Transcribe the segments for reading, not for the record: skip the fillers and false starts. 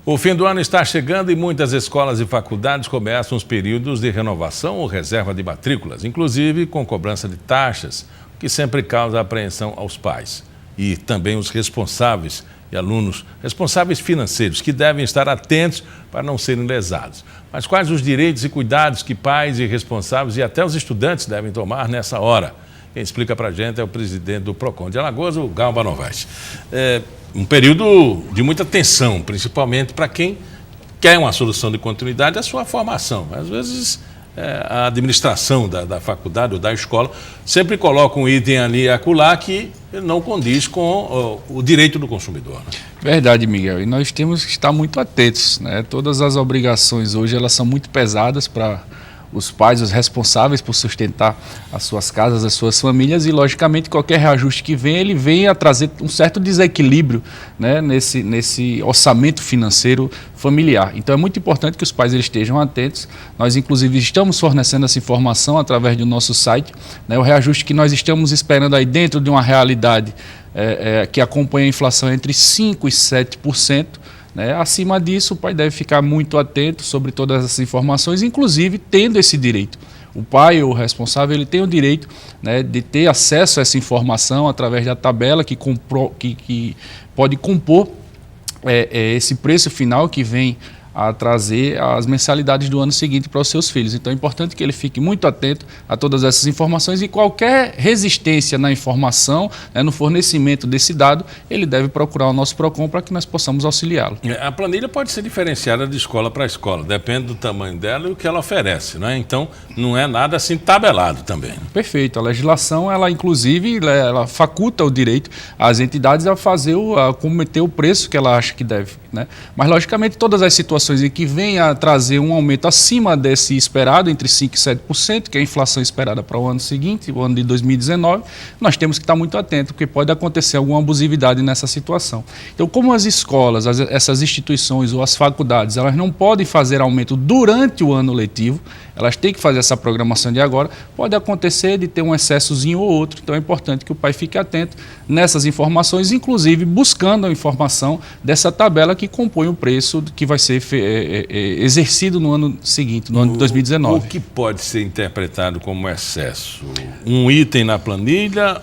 O fim do ano está chegando e muitas escolas e faculdades começam os períodos de renovação ou reserva de matrículas, inclusive com cobrança de taxas, o que sempre causa apreensão aos pais. E também os responsáveis e alunos responsáveis financeiros, que devem estar atentos para não serem lesados. Mas quais os direitos e cuidados que pais e responsáveis e até os estudantes devem tomar nessa hora? Quem explica para a gente é o presidente do PROCON de Alagoas, o Galba Novaes. Um período de muita tensão, principalmente para quem quer uma solução de continuidade à sua formação. Às vezes, a administração da faculdade ou da escola sempre coloca um item ali e acolá que não condiz com o direito do consumidor. Né? Verdade, Miguel. E nós temos que estar muito atentos, né? Todas as obrigações hoje elas são muito pesadas para os pais, os responsáveis por sustentar as suas casas, as suas famílias, e logicamente qualquer reajuste que vem, ele vem a trazer um certo desequilíbrio, né, nesse orçamento financeiro familiar. Então é muito importante que os pais eles estejam atentos. Nós inclusive estamos fornecendo essa informação através do nosso site, né, o reajuste que nós estamos esperando aí dentro de uma realidade que acompanha a inflação entre 5% e 7%. Né? Acima disso, o pai deve ficar muito atento sobre todas essas informações, inclusive tendo esse direito. O pai ou o responsável ele tem o direito, né, de ter acesso a essa informação através da tabela que pode compor esse preço final que vem a trazer as mensalidades do ano seguinte para os seus filhos. Então é importante que ele fique muito atento a todas essas informações e qualquer resistência na informação, né, no fornecimento desse dado, ele deve procurar o nosso PROCON para que nós possamos auxiliá-lo. A planilha pode ser diferenciada de escola para escola, depende do tamanho dela e o que ela oferece, né? Então não é nada assim tabelado também. Né? Perfeito. A legislação, ela inclusive, ela faculta o direito às entidades a cometer o preço que ela acha que deve. Né? Mas logicamente todas as situações em que venha a trazer um aumento acima desse esperado, entre 5% e 7%, que é a inflação esperada para o ano seguinte, o ano de 2019, nós temos que estar muito atentos, porque pode acontecer alguma abusividade nessa situação. Então, como as escolas, essas instituições ou as faculdades, elas não podem fazer aumento durante o ano letivo, elas têm que fazer essa programação de agora, pode acontecer de ter um excessozinho ou outro, então é importante que o pai fique atento nessas informações, inclusive buscando a informação dessa tabela que compõe o preço que vai ser exercido no ano seguinte, no ano de 2019. O que pode ser interpretado como excesso? Um item na planilha,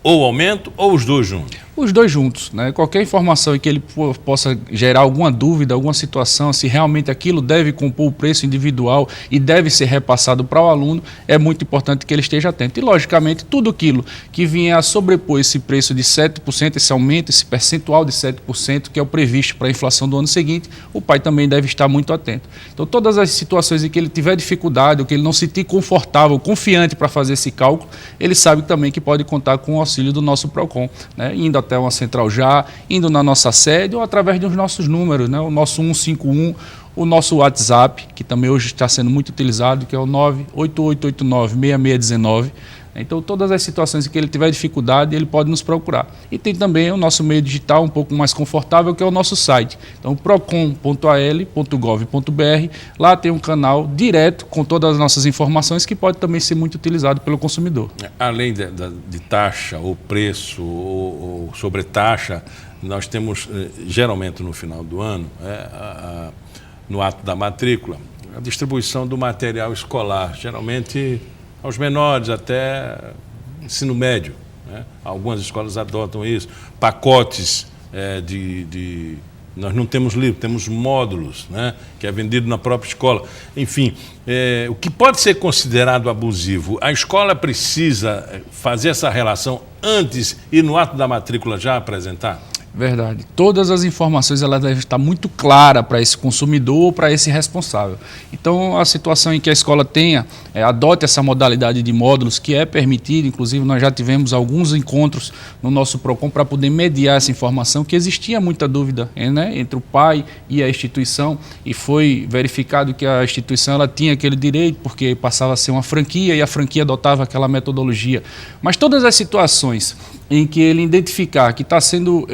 ou aumento, ou os dois juntos? Os dois juntos, né? Qualquer informação em que ele possa gerar alguma dúvida, alguma situação, se realmente aquilo deve compor o preço individual e deve ser repassado para o aluno, é muito importante que ele esteja atento. E, logicamente, tudo aquilo que vier a sobrepor esse preço de 7%, esse aumento, esse percentual de 7%, que é o previsto para a inflação do ano seguinte, o pai também deve estar muito atento. Então, todas as situações em que ele tiver dificuldade, ou que ele não se sentir confortável, confiante para fazer esse cálculo, ele sabe também que pode contar com o auxílio do nosso PROCON, né? Indo até uma central já, indo na nossa sede ou através dos nossos números, né? O nosso 151, o nosso WhatsApp, que também hoje está sendo muito utilizado, que é o 98889-6619. Então, todas as situações em que ele tiver dificuldade, ele pode nos procurar. E tem também o nosso meio digital um pouco mais confortável, que é o nosso site. Então, procon.al.gov.br, lá tem um canal direto com todas as nossas informações que pode também ser muito utilizado pelo consumidor. Além de taxa ou preço ou sobretaxa, nós temos, geralmente no final do ano, no ato da matrícula, a distribuição do material escolar, geralmente aos menores, até ensino médio. Né? Algumas escolas adotam isso. Pacotes nós não temos livro, temos módulos, né? Que é vendido na própria escola. Enfim, o que pode ser considerado abusivo, a escola precisa fazer essa relação antes e no ato da matrícula já apresentar? Verdade. Todas as informações elas devem estar muito claras para esse consumidor ou para esse responsável. Então, a situação em que a escola adote essa modalidade de módulos, que é permitida, inclusive nós já tivemos alguns encontros no nosso PROCON para poder mediar essa informação, que existia muita dúvida, né, entre o pai e a instituição, e foi verificado que a instituição ela tinha aquele direito, porque passava a ser uma franquia e a franquia adotava aquela metodologia. Mas todas as situações em que ele identificar que está sendo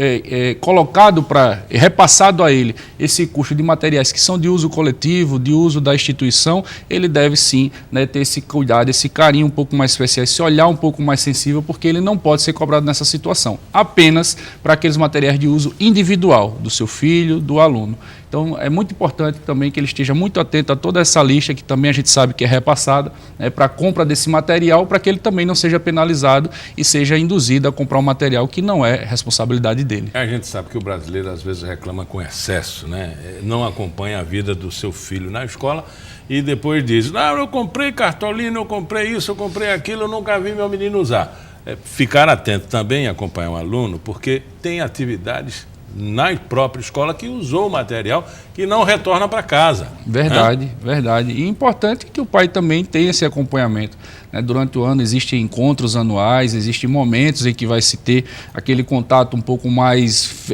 colocado repassado a ele esse custo de materiais que são de uso coletivo, de uso da instituição, ele deve sim, né, ter esse cuidado, esse carinho um pouco mais especial, esse olhar um pouco mais sensível, porque ele não pode ser cobrado nessa situação, apenas para aqueles materiais de uso individual do seu filho, do aluno. Então, é muito importante também que ele esteja muito atento a toda essa lista, que também a gente sabe que é repassada, né, para a compra desse material, para que ele também não seja penalizado e seja induzido a comprar um material que não é responsabilidade dele. A gente sabe que o brasileiro às vezes reclama com excesso, né? Não acompanha a vida do seu filho na escola e depois diz, não, eu comprei cartolina, eu comprei isso, eu comprei aquilo, eu nunca vi meu menino usar. Ficar atento também, acompanhar o aluno, porque tem atividades na própria escola que usou o material que não retorna para casa. Verdade, né? Verdade. E é importante que o pai também tenha esse acompanhamento, né? Durante o ano existem encontros anuais, existem momentos em que vai se ter aquele contato um pouco mais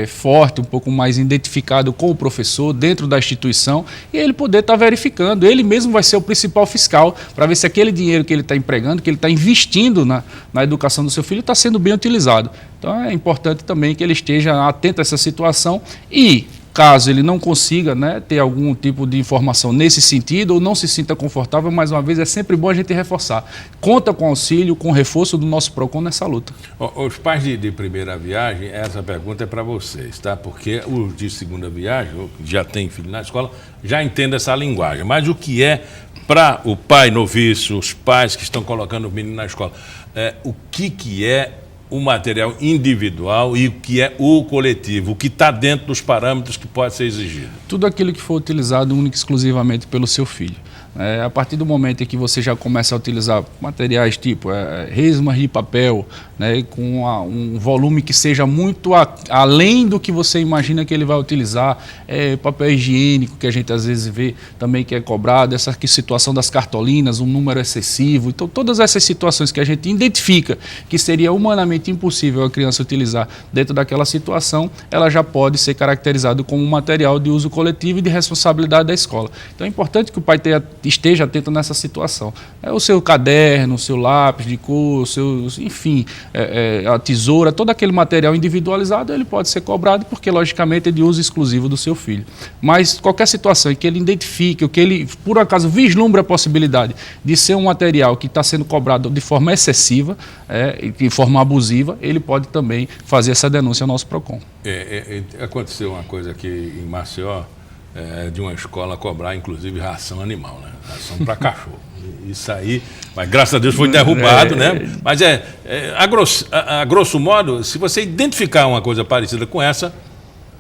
forte, um pouco mais identificado com o professor dentro da instituição e ele poder estar verificando. Ele mesmo vai ser o principal fiscal para ver se aquele dinheiro que ele está empregando, que ele está investindo na educação do seu filho, está sendo bem utilizado. Então é importante também que ele esteja atento a essa situação e, caso ele não consiga, né, ter algum tipo de informação nesse sentido ou não se sinta confortável, mais uma vez, é sempre bom a gente reforçar. Conta com auxílio, com reforço do nosso PROCON nessa luta. Os pais de primeira viagem, essa pergunta é para vocês, tá? Porque os de segunda viagem, já tem filho na escola, já entende essa linguagem. Mas o que é para o pai noviço, os pais que estão colocando o menino na escola, o que é o material individual e o que é o coletivo, o que está dentro dos parâmetros que pode ser exigido? Tudo aquilo que for utilizado única e exclusivamente pelo seu filho. A partir do momento em que você já começa a utilizar materiais tipo resmas de papel, né, com um volume que seja muito além do que você imagina que ele vai utilizar, papel higiênico, que a gente às vezes vê também que é cobrado, essa situação das cartolinas, um número excessivo. Então, todas essas situações que a gente identifica que seria humanamente impossível a criança utilizar dentro daquela situação, ela já pode ser caracterizada como um material de uso coletivo e de responsabilidade da escola. Então, é importante que o pai esteja atento nessa situação. O seu caderno, o seu lápis de cor, enfim, a tesoura, todo aquele material individualizado, ele pode ser cobrado porque, logicamente, é de uso exclusivo do seu filho. Mas qualquer situação em que ele identifique, ou que ele, por acaso, vislumbre a possibilidade de ser um material que está sendo cobrado de forma excessiva, de forma abusiva, ele pode também fazer essa denúncia ao nosso PROCON. Aconteceu uma coisa aqui em Maceió, de uma escola cobrar, inclusive, ração animal, né? Ração para cachorro. Isso aí, mas graças a Deus foi derrubado, né? Mas a grosso modo, se você identificar uma coisa parecida com essa,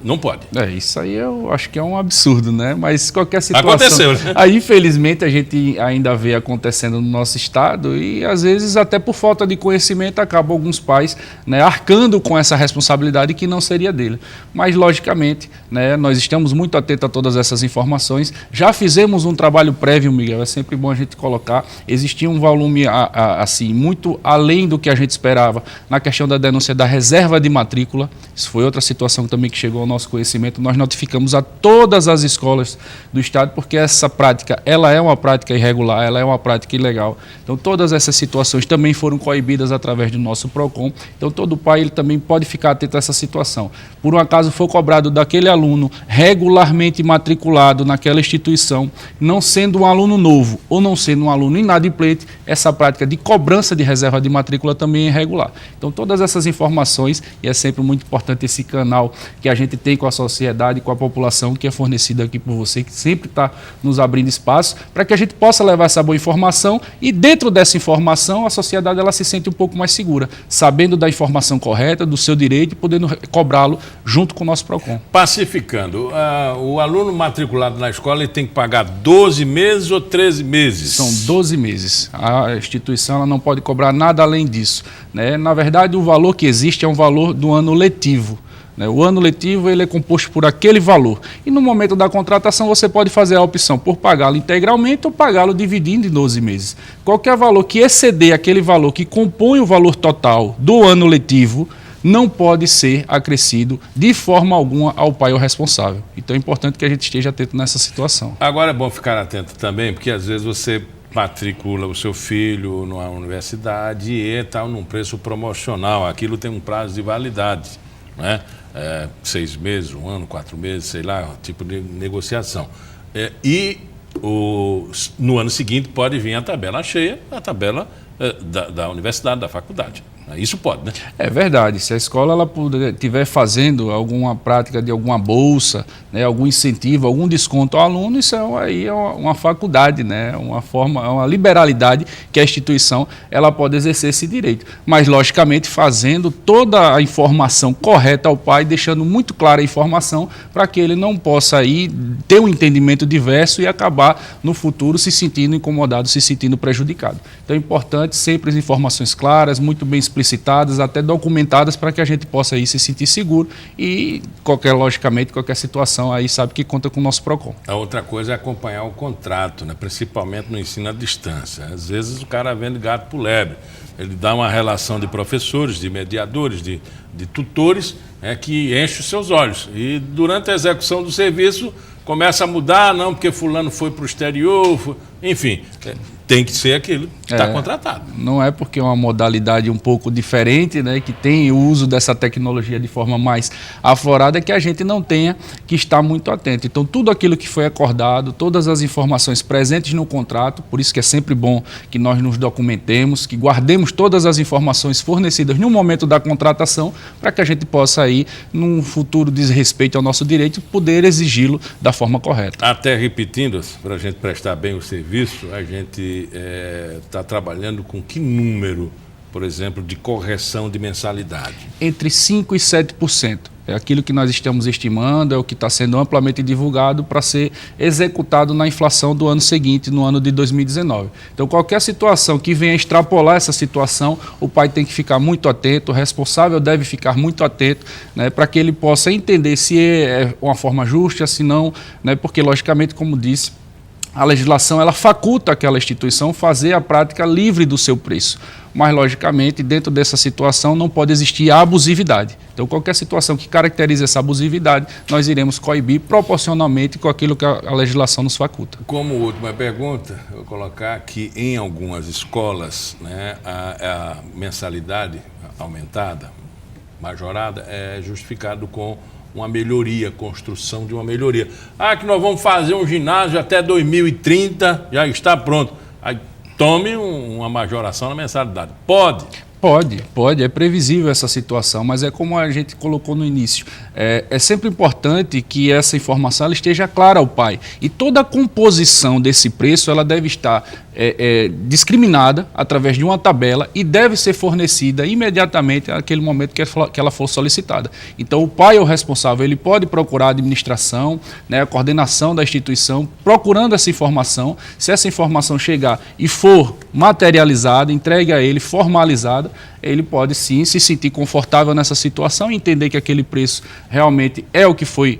não pode. Isso aí eu acho que é um absurdo, né? Mas qualquer situação... Aconteceu, né? Aí, infelizmente, a gente ainda vê acontecendo no nosso estado e, às vezes, até por falta de conhecimento, acabam alguns pais, né, arcando com essa responsabilidade que não seria dele. Mas, logicamente, né, nós estamos muito atentos a todas essas informações. Já fizemos um trabalho prévio, Miguel, é sempre bom a gente colocar. Existia um volume, assim, muito além do que a gente esperava na questão da denúncia da reserva de matrícula. Isso foi outra situação também que chegou ao nosso conhecimento. Nós notificamos a todas as escolas do estado, porque essa prática, ela é uma prática irregular, ela é uma prática ilegal. Então, todas essas situações também foram coibidas através do nosso PROCON. Então, todo pai ele também pode ficar atento a essa situação. Por um acaso for cobrado daquele aluno regularmente matriculado naquela instituição, não sendo um aluno novo ou não sendo um aluno inadimplente, essa prática de cobrança de reserva de matrícula também é irregular. Então, todas essas informações, e é sempre muito importante esse canal que a gente tem com a sociedade, com a população, que é fornecida aqui por você, que sempre está nos abrindo espaço, para que a gente possa levar essa boa informação e, dentro dessa informação, a sociedade ela se sente um pouco mais segura, sabendo da informação correta, do seu direito e podendo cobrá-lo junto com o nosso PROCON. Pacificando, o aluno matriculado na escola ele tem que pagar 12 meses ou 13 meses? São 12 meses. A instituição ela não pode cobrar nada além disso, né? Na verdade, o valor que existe é um valor do ano letivo. O ano letivo ele é composto por aquele valor. E no momento da contratação você pode fazer a opção por pagá-lo integralmente ou pagá-lo dividindo em 12 meses. Qualquer valor que exceder aquele valor que compõe o valor total do ano letivo não pode ser acrescido de forma alguma ao pai ou responsável. Então é importante que a gente esteja atento nessa situação. Agora é bom ficar atento também, porque às vezes você matricula o seu filho numa universidade e está num preço promocional. Aquilo tem um prazo de validade, né? 6 meses, 1 ano, 4 meses, sei lá, tipo de negociação. No ano seguinte pode vir a tabela cheia, a tabela da universidade, da faculdade. Isso pode, né? É verdade. Se a escola estiver fazendo alguma prática de alguma bolsa, né, algum incentivo, algum desconto ao aluno, isso aí é uma faculdade, né, uma liberalidade que a instituição ela pode exercer esse direito. Mas, logicamente, fazendo toda a informação correta ao pai, deixando muito clara a informação para que ele não possa aí ter um entendimento diverso e acabar no futuro se sentindo incomodado, se sentindo prejudicado. Então é importante sempre as informações claras, muito bem explicitadas, até documentadas, para que a gente possa aí se sentir seguro e, logicamente, qualquer situação aí sabe que conta com o nosso PROCON. A outra coisa é acompanhar o contrato, né? Principalmente no ensino à distância. Às vezes o cara vende gato por lebre. Ele dá uma relação de professores, de mediadores, de tutores, que enche os seus olhos. E durante a execução do serviço começa a mudar, não, porque fulano foi para o exterior, enfim... Tem que ser aquilo que está contratado. Não é porque é uma modalidade um pouco diferente, né, que tem o uso dessa tecnologia de forma mais aflorada, que a gente não tenha que estar muito atento. Então, tudo aquilo que foi acordado, todas as informações presentes no contrato, por isso que é sempre bom que nós nos documentemos, que guardemos todas as informações fornecidas no momento da contratação, para que a gente possa aí, num futuro desrespeito ao nosso direito, poder exigi-lo da forma correta. Até repetindo, para a gente prestar bem o serviço, a gente está trabalhando com que número, por exemplo, de correção de mensalidade? Entre 5% e 7%. É aquilo que nós estamos estimando, é o que está sendo amplamente divulgado para ser executado na inflação do ano seguinte, no ano de 2019. Então, qualquer situação que venha extrapolar essa situação, o pai tem que ficar muito atento, o responsável deve ficar muito atento, né, para que ele possa entender se é uma forma justa, se não, né, porque, logicamente, como disse, a legislação ela faculta aquela instituição fazer a prática livre do seu preço. Mas, logicamente, dentro dessa situação não pode existir a abusividade. Então, qualquer situação que caracterize essa abusividade, nós iremos coibir proporcionalmente com aquilo que a legislação nos faculta. Como última pergunta, eu vou colocar que em algumas escolas, né, a mensalidade aumentada, majorada, é justificado com uma melhoria, construção de uma melhoria. Que nós vamos fazer um ginásio até 2030, já está pronto. Aí tome uma majoração na mensalidade. Pode? Pode, é previsível essa situação, mas é como a gente colocou no início. É sempre importante que essa informação ela esteja clara ao pai. E toda a composição desse preço ela deve estar discriminada através de uma tabela e deve ser fornecida imediatamente naquele momento que ela for solicitada. Então, o pai é o responsável, ele pode procurar a administração, né, a coordenação da instituição, procurando essa informação. Se essa informação chegar e for materializada, entregue a ele, formalizada, ele pode sim se sentir confortável nessa situação e entender que aquele preço realmente é o que foi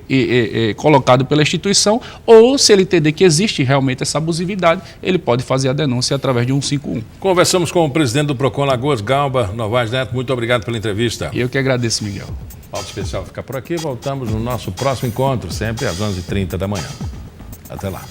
colocado pela instituição, ou se ele entender que existe realmente essa abusividade, ele pode fazer a denúncia através de 151. Conversamos com o presidente do PROCON Lagoas, Galba Novaes Neto. Muito obrigado pela entrevista. Eu que agradeço, Miguel. Pauta Especial fica por aqui. Voltamos no nosso próximo encontro, sempre às 11h30 da manhã. Até lá.